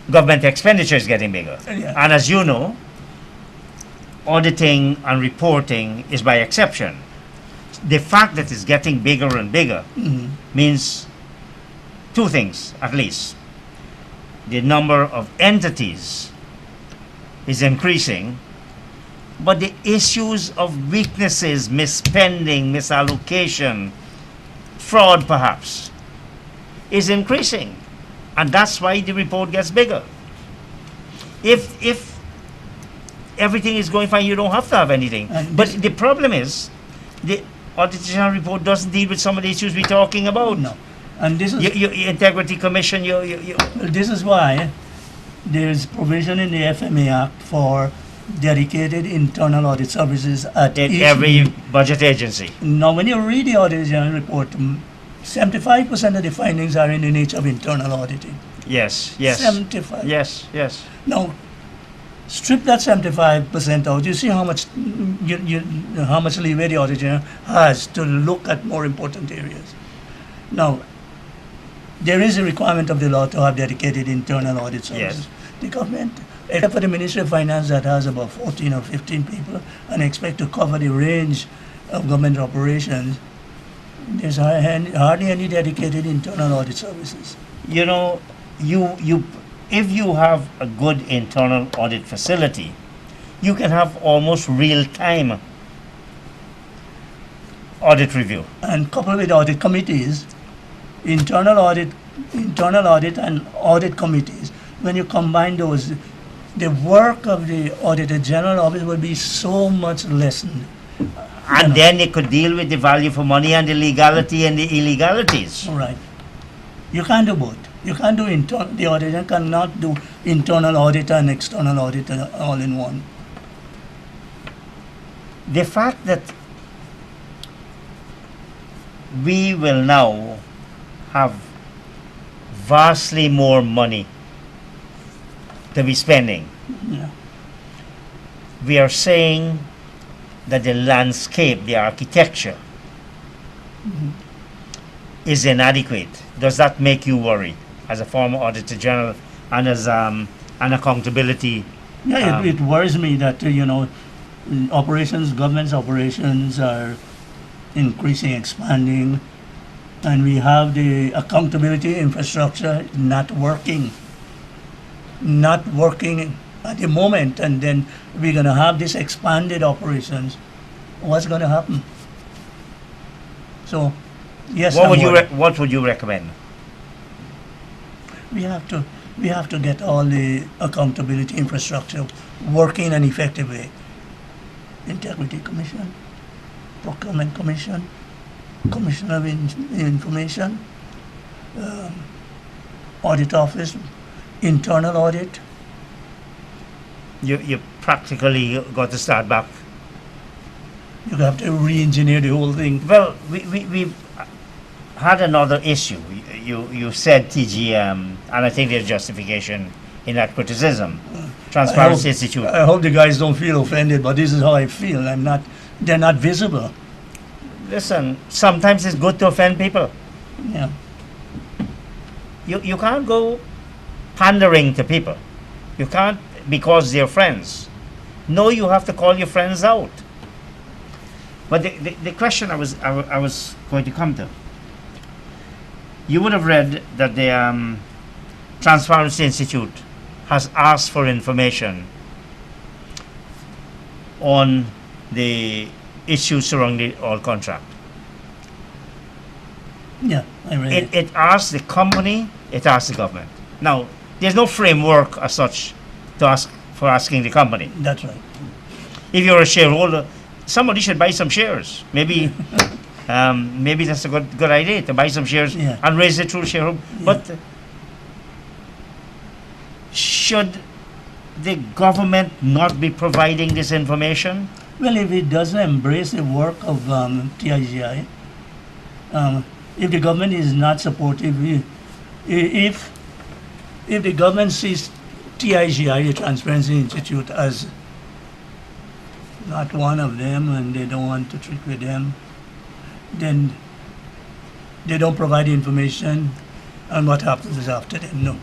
S2: government expenditure is getting bigger.
S3: Yeah.
S2: And as you know, auditing and reporting is by exception. The fact that it's getting bigger and bigger means 2 things at least. The number of entities is increasing, but the issues of weaknesses, misspending, misallocation, fraud perhaps, is increasing. And that's why the report gets bigger. If everything is going fine, you don't have to have anything.
S3: And
S2: But
S3: this-
S2: the problem is, the Auditor General report doesn't deal with some of the issues we're talking about.
S3: No, and this is
S2: Your Integrity Commission,
S3: this is why there is provision in the FMA Act for dedicated internal audit services at
S2: in
S3: each.
S2: every budget agency.
S3: Now, when you read the Auditor General report, 75% of the findings are in the nature of internal auditing.
S2: Yes.
S3: 75.
S2: Yes.
S3: Now, strip that 75% out. You see how much how much leeway the Auditor General has to look at more important areas. Now, there is a requirement of the law to have dedicated internal audit services.
S2: Yes.
S3: The government, except for the Ministry of Finance that has about 14 or 15 people and expect to cover the range of government operations, there's hardly any dedicated internal audit services.
S2: You know, if you have a good internal audit facility, you can have almost real-time audit review.
S3: And coupled with audit committees, internal audit and audit committees, when you combine those, the work of the Auditor General Office will be so much lessened.
S2: And then they could deal with the value for money and the legality and the illegalities.
S3: All right. You can't do both. You can't do the auditor cannot do internal audit and external audit all in one.
S2: The fact that we will now have vastly more money to be spending,
S3: Yeah.
S2: we are saying that the landscape, the architecture, is inadequate. Does that make you worry as a former Auditor General and as an accountability?
S3: Yeah, it worries me that, government's operations are increasing, expanding, and we have the accountability infrastructure not working at the moment, and then we're going to have this expanded operations. What's going to happen? So, yes,
S2: What
S3: I'm
S2: would you
S3: worried.
S2: what would you recommend?
S3: We have to get all the accountability infrastructure working in an effective way. Integrity Commission, Procurement Commission, Commission of Information, Audit Office, internal audit.
S2: You practically got to start back.
S3: You have to re-engineer the whole thing.
S2: Well, we had another issue. You said TGM, and I think there's justification in that criticism. Transparency Institute.
S3: I hope the guys don't feel offended, but this is how I feel. They're not visible.
S2: Listen, sometimes it's good to offend people.
S3: Yeah.
S2: You can't go pandering to people. You can't because they're friends. No, you have to call your friends out. But the question I was going to come to, you would have read that the Transparency Institute has asked for information on the issues surrounding the oil contract.
S3: Yeah, I read it.
S2: It asks the company, it asks the government. Now, there's no framework as such to ask for asking the company.
S3: That's right.
S2: If you're a shareholder, somebody should buy some shares. Maybe maybe that's a good idea to buy some shares
S3: Yeah.
S2: and raise it through shareholder.
S3: Yeah.
S2: But should the government not be providing this information?
S3: Well, if it doesn't embrace the work of TIGI, if the government is not supportive, if the government sees TIGI, the Transparency Institute, as not one of them and they don't want to trick with them, then they don't provide the information, and what happens after that? No.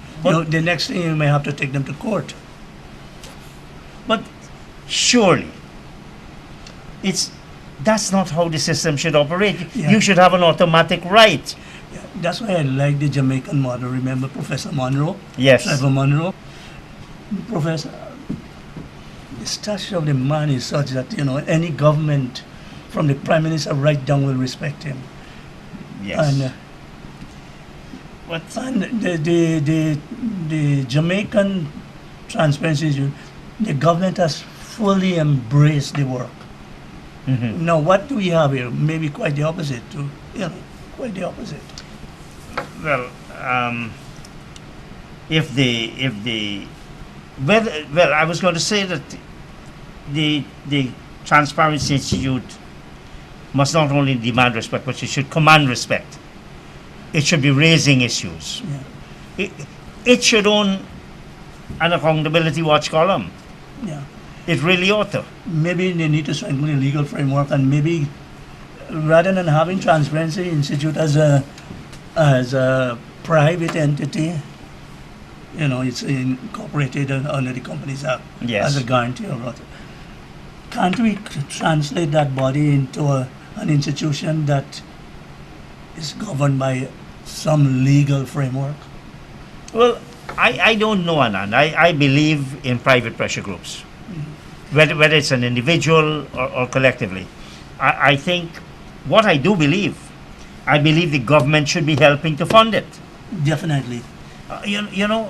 S3: The next thing you may have to take them to court.
S2: But surely, that's not how the system should operate.
S3: Yeah.
S2: You should have an automatic right.
S3: Yeah, that's why I like the Jamaican model. Remember Professor Monroe?
S2: Yes.
S3: Trevor Monroe? Professor, the stature of the man is such that, any government, from the Prime Minister right down, will respect him.
S2: Yes.
S3: And the Jamaican Transparency Institute, the government has fully embraced the work.
S2: Mhm.
S3: Now, what do we have here? Maybe quite the opposite, too. Quite the opposite.
S2: Well, I was going to say that the Transparency Institute must not only demand respect, but it should command respect. It should be raising issues.
S3: Yeah.
S2: It should own an accountability watch column.
S3: Yeah.
S2: It really ought to.
S3: Maybe they need to strengthen the legal framework, and maybe rather than having Transparency Institute as a private entity, it's incorporated under the Companies Act
S2: Yes.
S3: as a guarantee of what. Can't we translate that body into an institution that is governed by some legal framework?
S2: Well, I don't know, Anand. I believe in private pressure groups, whether it's an individual or collectively. I think what I do believe, I believe the government should be helping to fund it.
S3: Definitely.
S2: The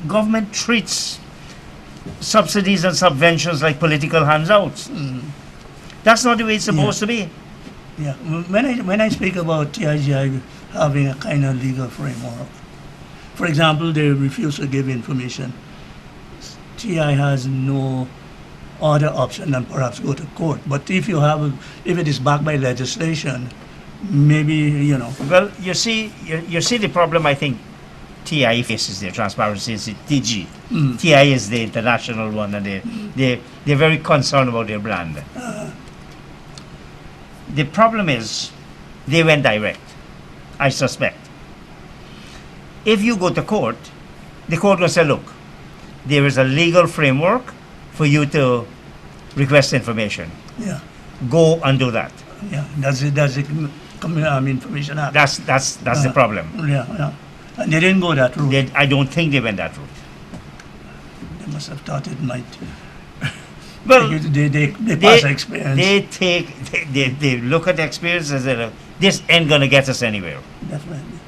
S2: government treats subsidies and subventions like political handouts. That's not the way it's supposed to be.
S3: Yeah. When I speak about TIGI having a kind of legal framework, for example, they refuse to give information. TI has no other option than perhaps go to court. But if it is backed by legislation, maybe.
S2: Well, you see the problem. I think TI faces their Transparency Institute, TG. TI is the international one, and they're very concerned about their brand. The problem is they went direct, I suspect. If you go to court, the court will say, look, there is a legal framework for you to request information.
S3: Yeah.
S2: Go and do that.
S3: Yeah. That's it. Information Act.
S2: That's the problem.
S3: Yeah. And they didn't go that route.
S2: I don't think they went that route.
S3: They must have thought it might.
S2: Well,
S3: they pass experience.
S2: They look at the experience and say, this ain't gonna get us anywhere.
S3: Definitely.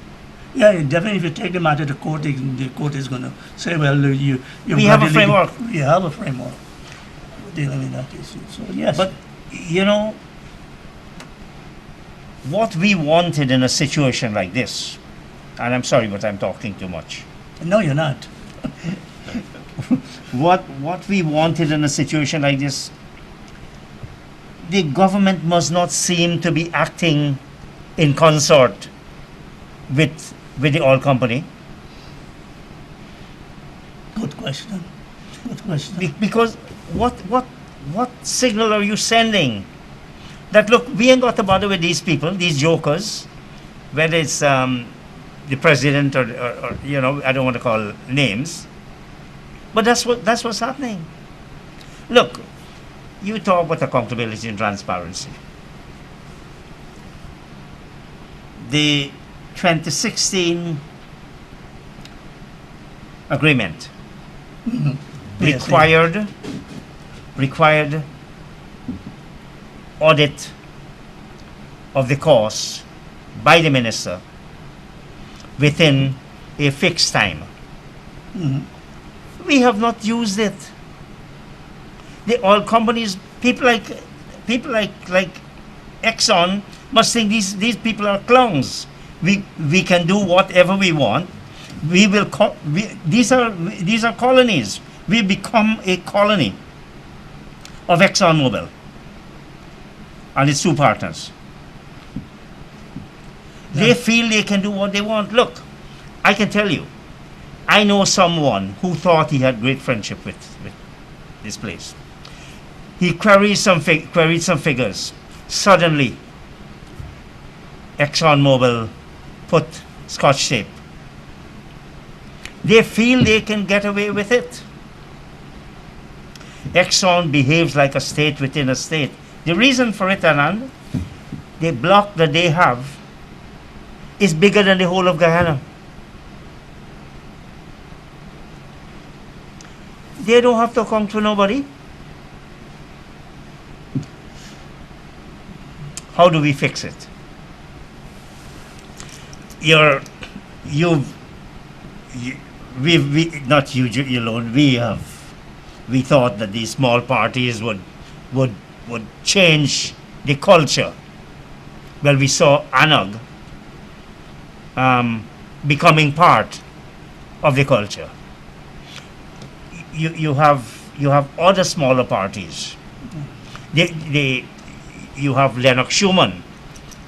S3: Yeah, definitely. If you take the matter to court, the court is going to say, well,
S2: we have a framework.
S3: We have a framework for dealing with that issue. So, yes.
S2: But, what we wanted in a situation like this, and I'm sorry, but I'm talking too much.
S3: No, you're not.
S2: What we wanted in a situation like this, the government must not seem to be acting in consort with the oil company?
S3: Good question. Good question.
S2: Because what signal are you sending? That look, we ain't got to bother with these people, these jokers, whether it's the president or you know, I don't want to call names, but that's what's happening. Look, you talk about accountability and transparency. The 2016 agreement
S3: Yes,
S2: required audit of the course by the minister within a fixed time. We have not used it. The oil companies, people like Exxon must think these people are clowns. We can do whatever we want. We will these are colonies. We become a colony of ExxonMobil and its two partners. They feel they can do what they want. Look, I can tell you, I know someone who thought he had great friendship with this place. He queried some figures. Suddenly, ExxonMobil put Scotch tape. They feel they can get away with it. Exxon behaves like a state within a state. The reason for it, Anand, the block that they have is bigger than the whole of Guyana. They don't have to account for nobody. How do we fix it? Not you alone. We thought that these small parties would change the culture. Well, we saw Anand becoming part of the culture. You have other smaller parties. You have Lennox Schumann,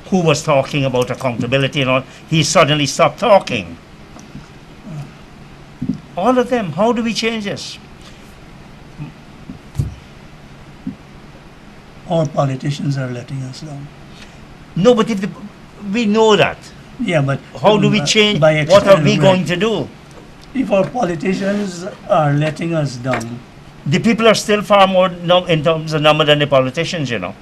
S2: who was talking about accountability and all. He suddenly stopped talking. All of them. How do we change this?
S3: Our politicians are letting us down.
S2: No, but we know that.
S3: Yeah, but
S2: How do we change?
S3: by
S2: What are we
S3: experiment.
S2: going to do?
S3: If our politicians are letting us down,
S2: The people are still far more in terms of number than the politicians, you know.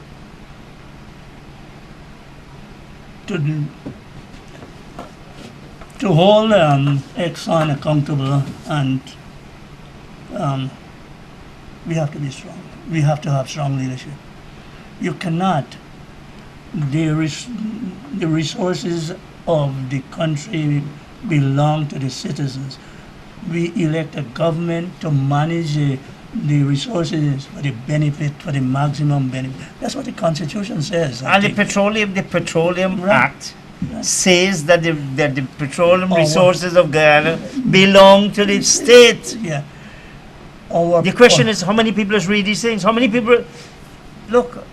S3: to hold Exxon accountable, and we have to be strong. We have to have strong leadership. You cannot. The resources of the country belong to the citizens. We elect a government to manage the resources for the benefit, for the maximum benefit. That's what the Constitution says.
S2: And the Petroleum
S3: Right.
S2: Act says that the petroleum
S3: Oh,
S2: resources of Guyana belong to the state.
S3: Yeah.
S2: The question is, how many people read these things? How many people look?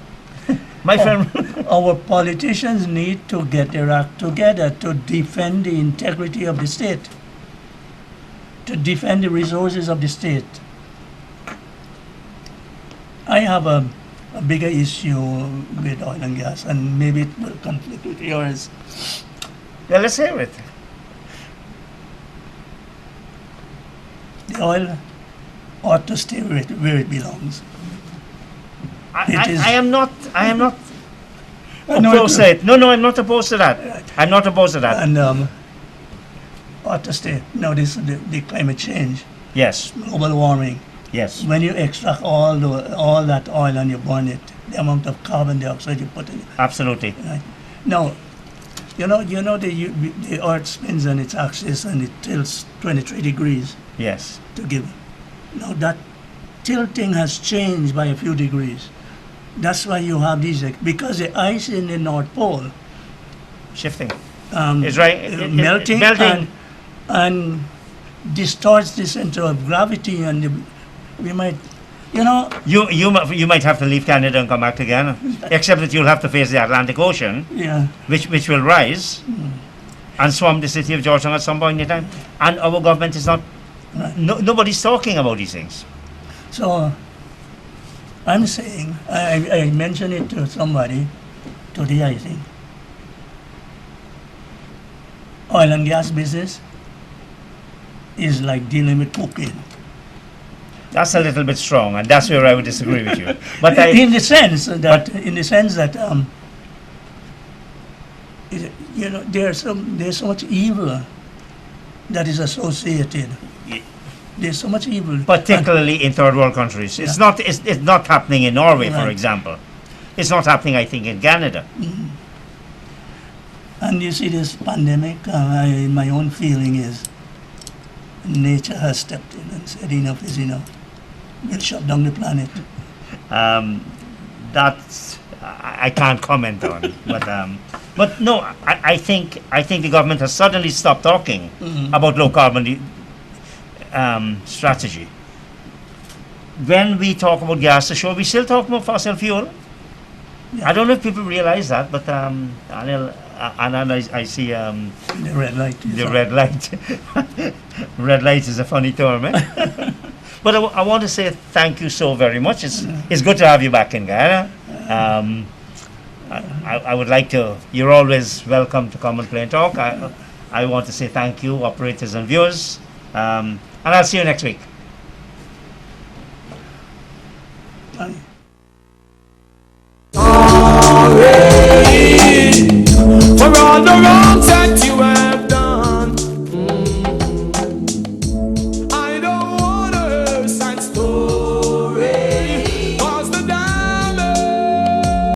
S2: My friend,
S3: Our politicians need to get their act together to defend the integrity of the state, to defend the resources of the state. I have a bigger issue with oil and gas, and maybe it will conflict with yours.
S2: yeah, let's hear it.
S3: The oil ought to stay where it belongs. It is-
S2: I am not
S3: I know
S2: opposed
S3: it-
S2: to it. No, I'm not opposed to that. I'm not opposed to that.
S3: And ought to stay. Now, the climate change,
S2: Yes,
S3: global warming.
S2: yes.
S3: When you extract all that oil and you burn it, the amount of carbon dioxide you put in it.
S2: Absolutely.
S3: Right? Now, you know the Earth spins on its axis and it tilts 23 degrees
S2: Yes.
S3: to give. Now that tilting has changed by a few degrees. That's why you have these, because the ice in the North Pole
S2: Shifting. It's right.
S3: melting,
S2: melting.
S3: and distorts the center of gravity, and we might You know,
S2: You might have to leave Canada and come back again, except that you'll have to face the Atlantic Ocean,
S3: yeah.
S2: which will rise and swamp the city of Georgetown at some point in time. And our government is not.
S3: Right.
S2: Nobody's talking about these things.
S3: So I'm saying, I mentioned it to somebody today, I think. Oil and gas business is like dealing with cocaine.
S2: That's a little bit strong, and that's where I would disagree with you. But
S3: in the sense that, you know, there's so much evil that is associated. There's so much evil,
S2: particularly in third world countries, it's not happening in Norway, for
S3: Right.
S2: example. It's not happening, I think, in Canada.
S3: And you see this pandemic. My own feeling is nature has stepped in and said enough is enough. We'll shut down the planet.
S2: That's I can't comment on, but no, I think the government has suddenly stopped talking about low carbon strategy. When we talk about gas ashore, we still talk about fossil fuel.
S3: Yeah.
S2: I don't know if people realize that, but Anand, I see
S3: The red light.
S2: the red light. Red light is a funny term, eh? But I want to say thank you so very much. It's good to have you back in Guyana. I would like to. You're always welcome to come and play and talk. I want to say thank you, operators and viewers, and I'll see you next week.
S3: Bye.
S1: For all the wrongs